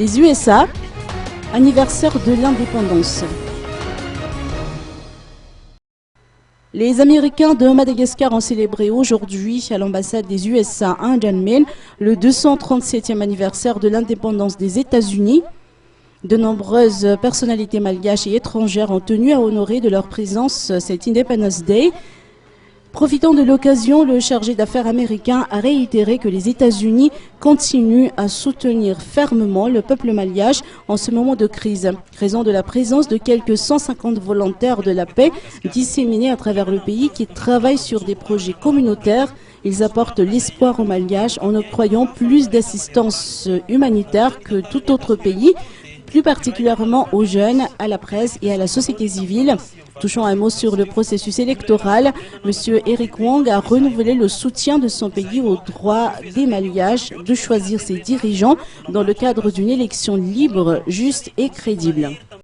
Les USA, anniversaire de l'indépendance. Les Américains de Madagascar ont célébré aujourd'hui à l'ambassade des USA à N'Djamena le 237e anniversaire de l'indépendance des États-Unis. De nombreuses personnalités malgaches et étrangères ont tenu à honorer de leur présence cet Independence Day. Profitant de l'occasion, le chargé d'affaires américain a réitéré que les États-Unis continuent à soutenir fermement le peuple malgache en ce moment de crise, raison de la présence de quelques 150 volontaires de la paix disséminés à travers le pays qui travaillent sur des projets communautaires. Ils apportent l'espoir aux malgaches en octroyant plus d'assistance humanitaire que tout autre pays, plus particulièrement aux jeunes, à la presse et à la société civile. Touchant un mot sur le processus électoral, M. Eric Wong a renouvelé le soutien de son pays au droit des Malgaches de choisir ses dirigeants dans le cadre d'une élection libre, juste et crédible.